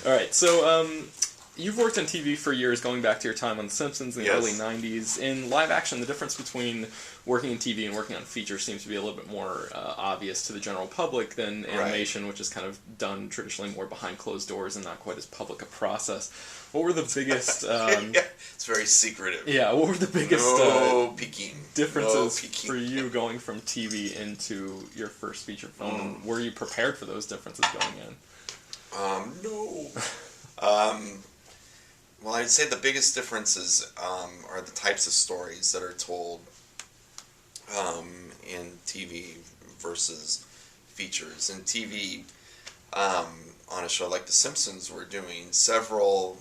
All right, so you've worked on TV for years, going back to your time on The Simpsons in the early 90s. In live action, the difference between working in TV and working on features seems to be a little bit more obvious to the general public than animation, which is kind of done traditionally more behind closed doors and not quite as public a process. What were the biggest... it's very secretive. Yeah, what were the biggest differences peeking. for you going from TV into your first feature film? And were you prepared for those differences going in? No. Well, I'd say the biggest differences are the types of stories that are told in TV versus features. In TV, on a show like The Simpsons, we're doing several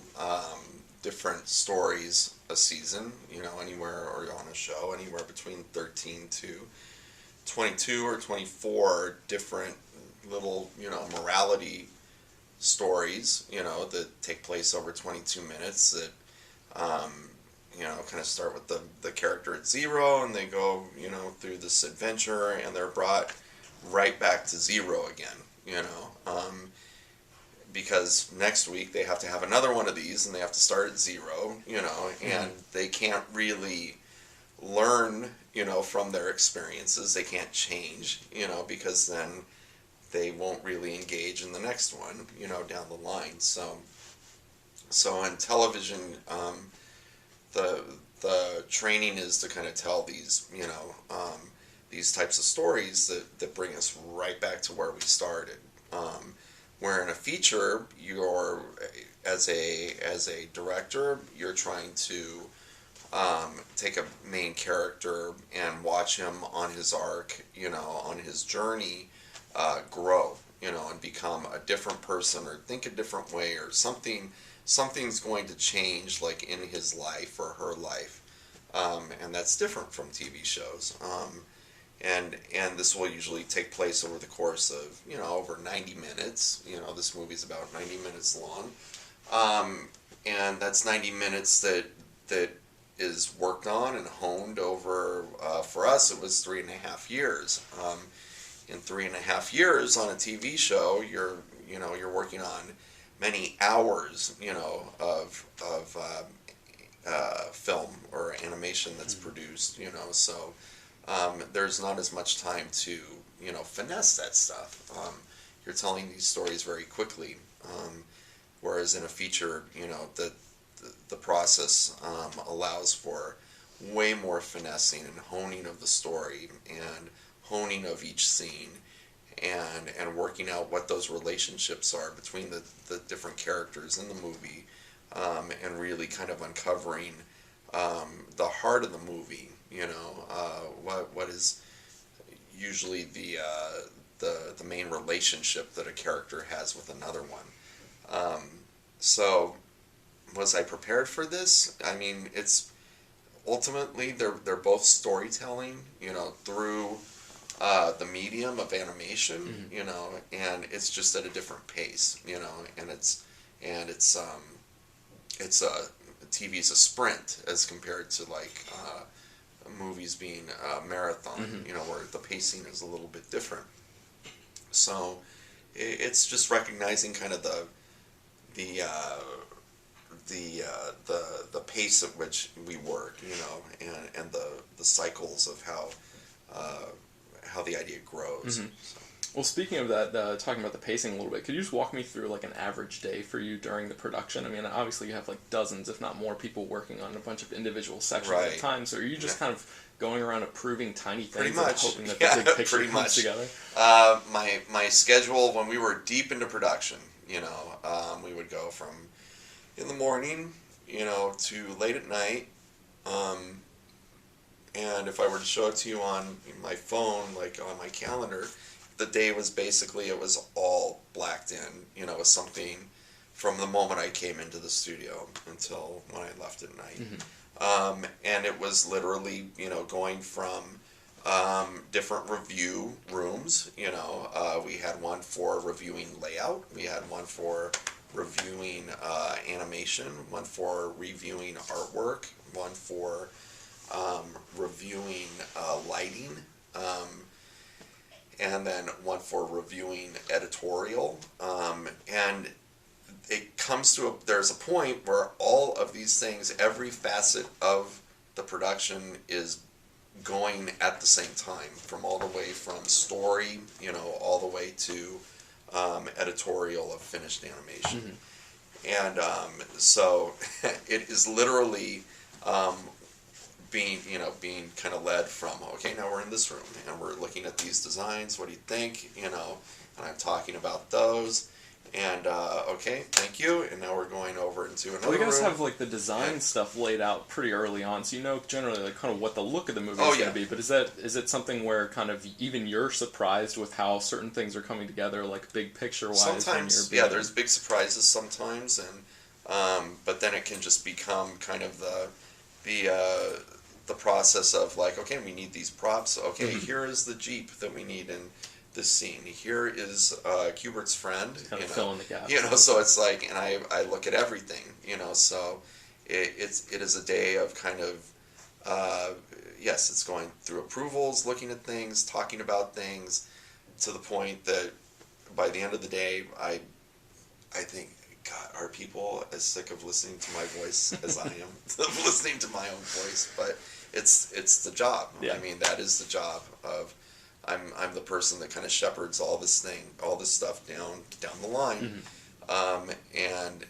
different stories a season, anywhere, or on a show, anywhere between 13 to 22 or 24 different little, morality stories, that take place over 22 minutes that, kind of start with the character at zero and they go, through this adventure and they're brought right back to zero again, because next week they have to have another one of these and they have to start at zero, and they can't really learn, from their experiences. They can't change, because then they won't really engage in the next one, down the line. So in television, the training is to kind of tell these, these types of stories that bring us right back to where we started. Where in a feature, you're as a director, you're trying to take a main character and watch him on his arc, on his journey, grow, and become a different person or think a different way or something's going to change, like in his life or her life, and that's different from TV shows. And this will usually take place over the course of, over 90 minutes. This movie's about 90 minutes long. And that's 90 minutes that is worked on and honed over, for us, it was 3.5 years. In 3.5 years on a TV show, you're working on many hours, of film or animation that's produced, so there's not as much time to, finesse that stuff. You're telling these stories very quickly, whereas in a feature, the process allows for way more finessing and honing of the story and honing of each scene and working out what those relationships are between the different characters in the movie, and really kind of uncovering the heart of the movie, what is usually the main relationship that a character has with another one. So was I prepared for this? I mean, it's ultimately they're both storytelling, through the medium of animation, and it's just at a different pace, and TV's a sprint as compared to like movies being a marathon, where the pacing is a little bit different. So it's just recognizing kind of the pace at which we work, and the cycles of how the idea grows. So. Well, speaking of that, talking about the pacing a little bit, could you just walk me through like an average day for you during the production? I mean, obviously you have like dozens, if not more, people working on a bunch of individual sections at a time. So are you just kind of going around approving tiny things and hoping that the big picture comes together? My schedule when we were deep into production, we would go from in the morning, to late at night. And if I were to show it to you on my phone, like on my calendar, the day was basically, it was all blacked in, with something from the moment I came into the studio until when I left at night. And it was literally, going from different review rooms. We had one for reviewing layout, we had one for reviewing animation, one for reviewing artwork, one for reviewing lighting, and then one for reviewing editorial, and it there's a point where all of these things, every facet of the production is going at the same time, from all the way from story, all the way to editorial of finished animation. And so it is literally being kind of led from, okay, now we're in this room and we're looking at these designs, what do you think, and I'm talking about those. And okay, thank you. And now we're going over into another room. Well, you guys have like the design stuff laid out pretty early on, so you know generally like kind of what the look of the movie is going to be. But is it something where kind of even you're surprised with how certain things are coming together, like big picture wise? Sometimes, yeah, there's big surprises sometimes, and but then it can just become kind of the process of like, okay, we need these props. Okay, here is the Jeep that we need in this scene. Here is Kubert's friend. Kind of fill in the gaps. So it's like, and I look at everything. So it is a day of kind of yes, it's going through approvals, looking at things, talking about things, to the point that by the end of the day, I think, God, are people as sick of listening to my voice as I am of listening to my own voice? But it's the job. Yeah. I mean, that is the job of. I'm the person that kind of shepherds all this stuff down the line, and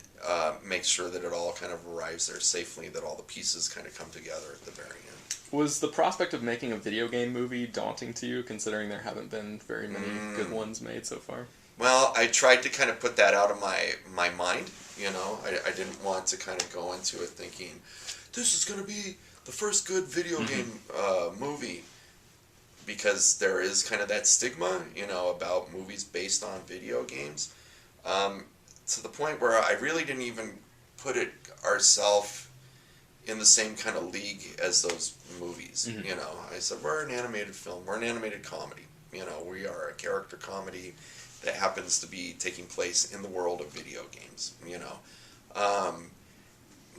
makes sure that it all kind of arrives there safely, that all the pieces kind of come together at the very end. Was the prospect of making a video game movie daunting to you, considering there haven't been very many good ones made so far? Well, I tried to kind of put that out of my mind. I didn't want to kind of go into it thinking, this is going to be the first good video game movie. Because there is kind of that stigma, about movies based on video games, to the point where I really didn't even put ourselves in the same kind of league as those movies. I said, we're an animated film, we're an animated comedy. We are a character comedy that happens to be taking place in the world of video games.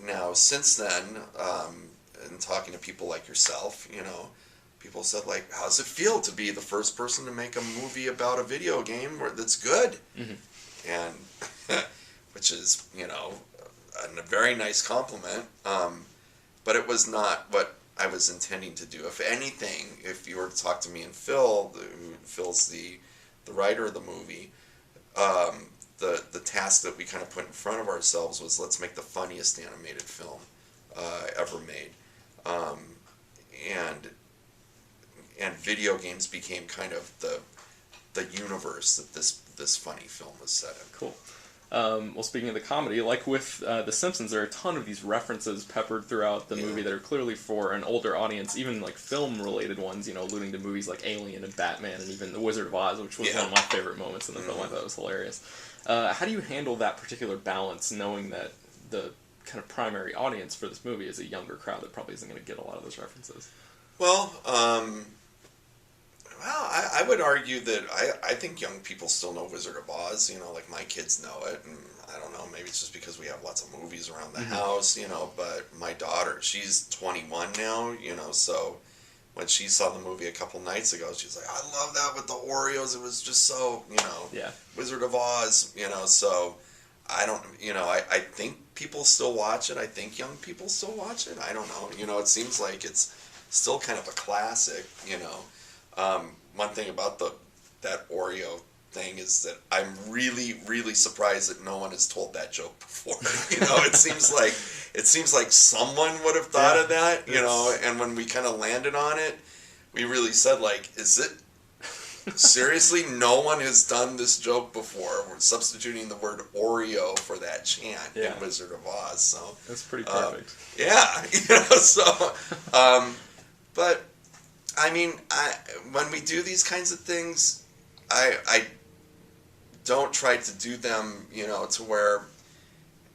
Now, since then, and talking to people like yourself, people said, like, how does it feel to be the first person to make a movie about a video game that's good? And which is, a very nice compliment. But it was not what I was intending to do. If anything, if you were to talk to me and Phil, Phil's the writer of the movie, the task that we kind of put in front of ourselves was, let's make the funniest animated film ever made. And video games became kind of the universe that this funny film was set in. Cool. Well, speaking of the comedy, like with The Simpsons, there are a ton of these references peppered throughout the movie that are clearly for an older audience, even like film-related ones, alluding to movies like Alien and Batman and even The Wizard of Oz, which was one of my favorite moments in the film. I thought it was hilarious. How do you handle that particular balance, knowing that the kind of primary audience for this movie is a younger crowd that probably isn't going to get a lot of those references? Well, I would argue that I think young people still know Wizard of Oz. Like my kids know it, and I don't know, maybe it's just because we have lots of movies around the house, But my daughter, she's 21 now, so when she saw the movie a couple nights ago, she's like, I love that with the Oreos. It was just so, Wizard of Oz, So I don't, I think people still watch it. I think young people still watch it. I don't know. It seems like it's still kind of a classic, One thing about that Oreo thing is that I'm really, really surprised that no one has told that joke before. It seems like someone would have thought of that, and when we kind of landed on it, we really said, like, is it seriously, no one has done this joke before. We're substituting the word Oreo for that chant in Wizard of Oz, so that's pretty perfect. But I mean, when we do these kinds of things, I don't try to do them, to where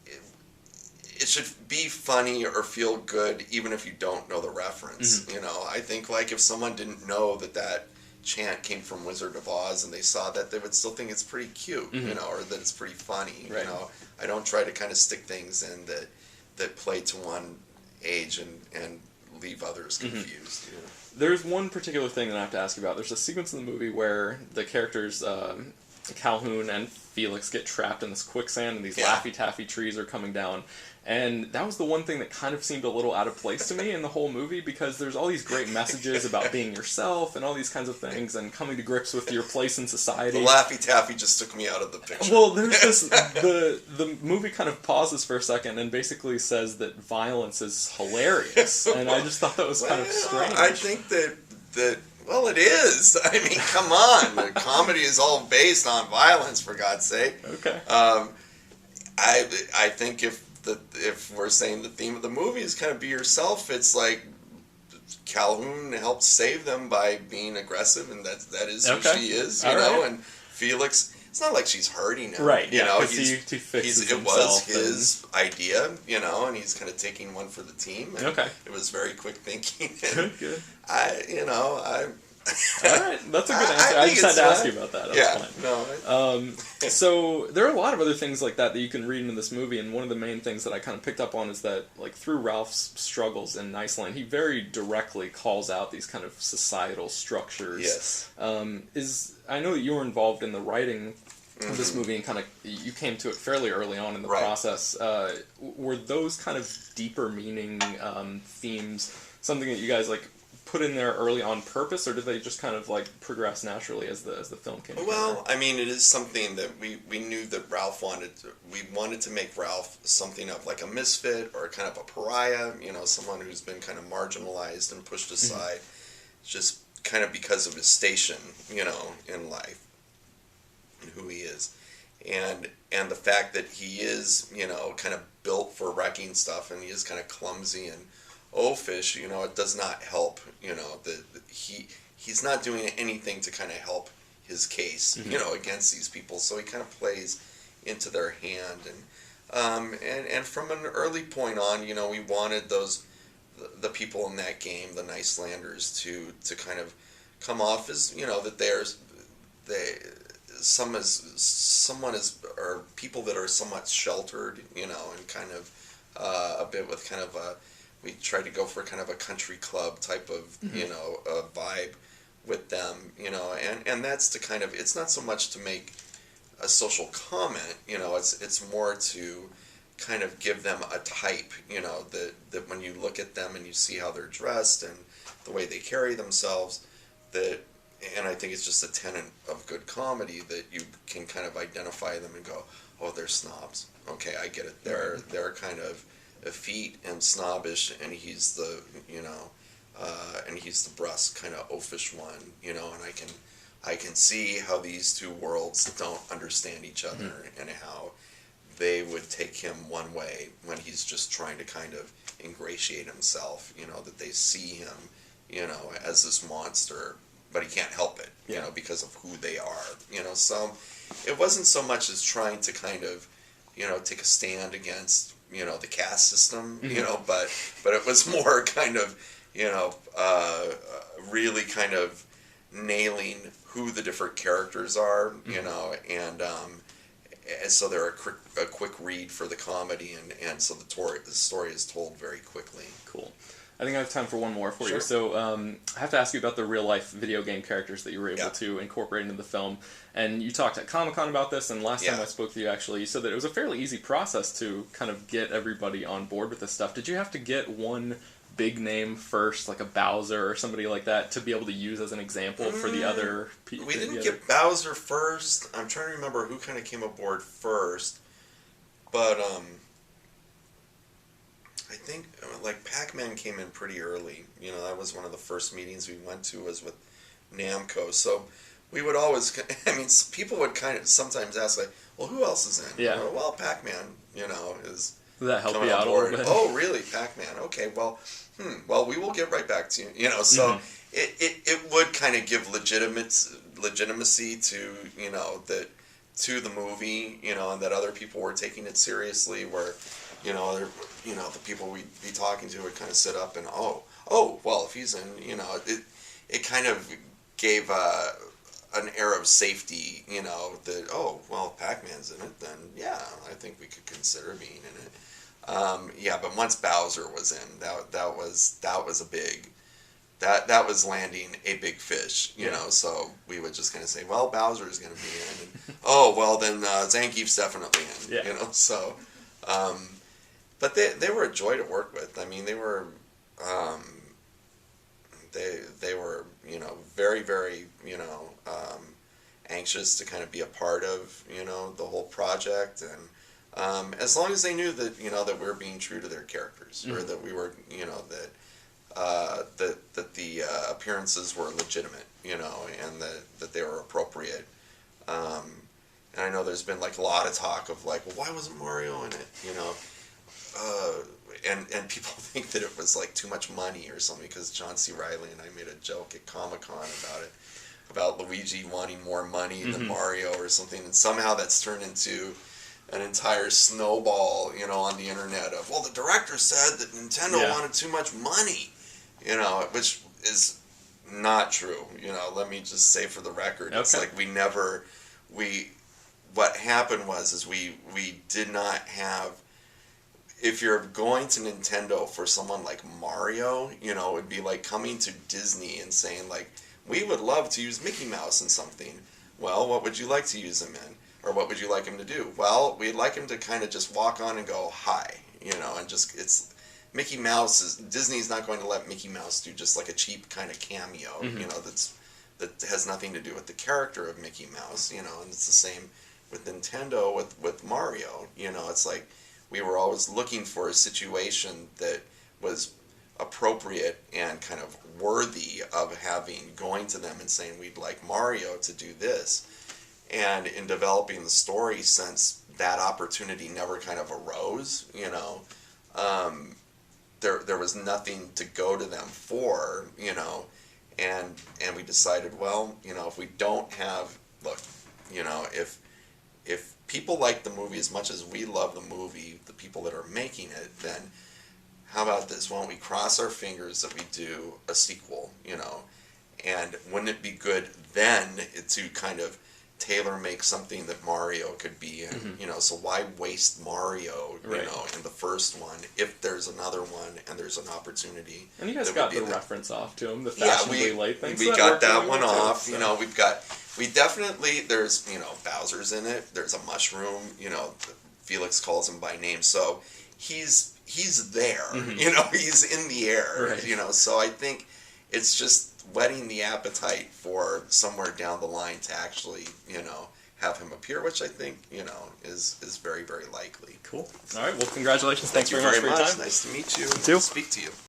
it should be funny or feel good, even if you don't know the reference. I think, like, if someone didn't know that chant came from Wizard of Oz and they saw that, they would still think it's pretty cute, or that it's pretty funny. Right. I don't try to kind of stick things in that play to one age and leave others confused. There's one particular thing that I have to ask you about. There's a sequence in the movie where the characters Calhoun and Felix get trapped in this quicksand, and these Laffy Taffy trees are coming down. And that was the one thing that kind of seemed a little out of place to me in the whole movie, because there's all these great messages about being yourself and all these kinds of things and coming to grips with your place in society. The Laffy Taffy just took me out of the picture. Well, there's this... the movie kind of pauses for a second and basically says that violence is hilarious. And I just thought that was kind of strange. I think that well, it is. I mean, come on. The comedy is all based on violence, for God's sake. Okay. I think if we're saying the theme of the movie is kind of be yourself, it's like Calhoun helps save them by being aggressive, and that is who she is, you know. Right. And Felix, it's not like she's hurting him, right? You know, it was his idea, you know, and he's kind of taking one for the team. And it was very quick thinking. Good. All right, that's a good answer. I just had to ask you about that. That's fine. So there are a lot of other things like that you can read in this movie, and one of the main things that I kind of picked up on is that, like, through Ralph's struggles in Niceland, he very directly calls out these kind of societal structures. Yes. I know that you were involved in the writing of this movie, and kind of you came to it fairly early on in the process. Were those kind of deeper meaning themes something that you guys like put in there early on purpose, or did they just kind of like progress naturally as the film came together? Well, I mean, it is something that we knew that Ralph we wanted to make Ralph something of like a misfit or kind of a pariah, you know, someone who's been kind of marginalized and pushed aside, just kind of because of his station, you know, in life and who he is. And the fact that he is, you know, kind of built for wrecking stuff, and he is kind of clumsy and oafish, you know, it does not help, you know, that he's not doing anything to kind of help his case, you know, against these people. So he kind of plays into their hand, and from an early point on, you know, we wanted the people in that game, the Nicelanders, to kind of come off as, you know, that or people that are somewhat sheltered, you know, and kind of a bit with kind of we tried to go for kind of a country club type of, you know, vibe with them, you know, and that's to kind of, it's not so much to make a social comment, you know, it's more to kind of give them a type, you know, that when you look at them and you see how they're dressed and the way they carry themselves, and I think it's just a tenet of good comedy that you can kind of identify them and go, oh, they're snobs. Okay, I get it. They're kind of effete and snobbish, and he's the, you know, and he's the brusque kind of oafish one, you know, and I can see how these two worlds don't understand each other, and how they would take him one way when he's just trying to kind of ingratiate himself, you know, that they see him, you know, as this monster, but he can't help it, you know, because of who they are, you know. So it wasn't so much as trying to kind of, you know, take a stand against, you know, the caste system, you know, but it was more kind of, you know, really kind of nailing who the different characters are, you know, and so they're a quick read for the comedy, and so the story is told very quickly. Cool. I think I have time for one more for you. So I have to ask you about the real-life video game characters that you were able to incorporate into the film. And you talked at Comic-Con about this, and last time I spoke to you, actually, you said that it was a fairly easy process to kind of get everybody on board with this stuff. Did you have to get one big name first, like a Bowser or somebody like that, to be able to use as an example for the other people? We didn't get Bowser first. I'm trying to remember who kind of came aboard first. But I think, like, Pac-Man came in pretty early. You know, that was one of the first meetings we went to, was with Namco. So we would always, I mean, people would kind of sometimes ask, like, well, who else is in? Yeah. Well, Pac-Man, you know, is Did that help coming you out on board. a little bit? Oh, really? Pac-Man. Okay, well, we will get right back to you. You know, so it would kind of give legitimacy to, you know, to the movie, you know, and that other people were taking it seriously, where, you know, the people we'd be talking to would kind of sit up and, oh, well, if he's in, you know, it kind of gave an air of safety, you know, that, oh, well, if Pac-Man's in it, then, yeah, I think we could consider being in it. But once Bowser was in, that was a big that was landing a big fish, you know. So we would just kind of say, well, Bowser is going to be in, and oh well, then Zangief's definitely in, you know. So, but they were a joy to work with. I mean, they were they were, you know, very very, you know, anxious to kind of be a part of, you know, the whole project, and as long as they knew that, you know, that we were being true to their characters, or that we were, you know, that that the appearances were legitimate, you know, and that they were appropriate. And I know there's been like a lot of talk of like, well, why wasn't Mario in it, you know? And people think that it was like too much money or something, because John C. Reilly and I made a joke at Comic-Con about it, about Luigi wanting more money than Mario or something, and somehow that's turned into an entire snowball, you know, on the internet of, well, the director said that Nintendo wanted too much money, you know, which is not true. You know, let me just say for the record, it's like what happened was we did not have, if you're going to Nintendo for someone like Mario, you know, it would be like coming to Disney and saying like, we would love to use Mickey Mouse in something. Well, what would you like to use him in? Or what would you like him to do? Well, we'd like him to kind of just walk on and go, hi, you know, and just, it's, Mickey Mouse Disney's not going to let Mickey Mouse do just like a cheap kind of cameo, you know, that has nothing to do with the character of Mickey Mouse, you know, and it's the same with Nintendo, with Mario, you know, it's like, we were always looking for a situation that was appropriate and kind of worthy of going to them and saying, we'd like Mario to do this. And in developing the story, since that opportunity never kind of arose, you know, there was nothing to go to them for, you know, and we decided, well, you know, if we don't have, look, you know, if people like the movie as much as we love the movie, the people that are making it, then how about this? Why don't we cross our fingers that we do a sequel, you know, and wouldn't it be good then to kind of tailor make something that Mario could be in, you know, so why waste Mario, you know, in the first one if there's another one and there's an opportunity. And you guys got the reference off to him, the fashionably light things. We got that one off, you know, we definitely, there's, you know, Bowser's in it, there's a mushroom, you know, Felix calls him by name, so he's there, you know, he's in the air, you know, so I think it's just whetting the appetite for somewhere down the line to actually, you know, have him appear, which I think, you know, is very, very likely. Cool. All right. Well, congratulations. Thanks very much for your time. Nice to meet you. You too. Speak to you.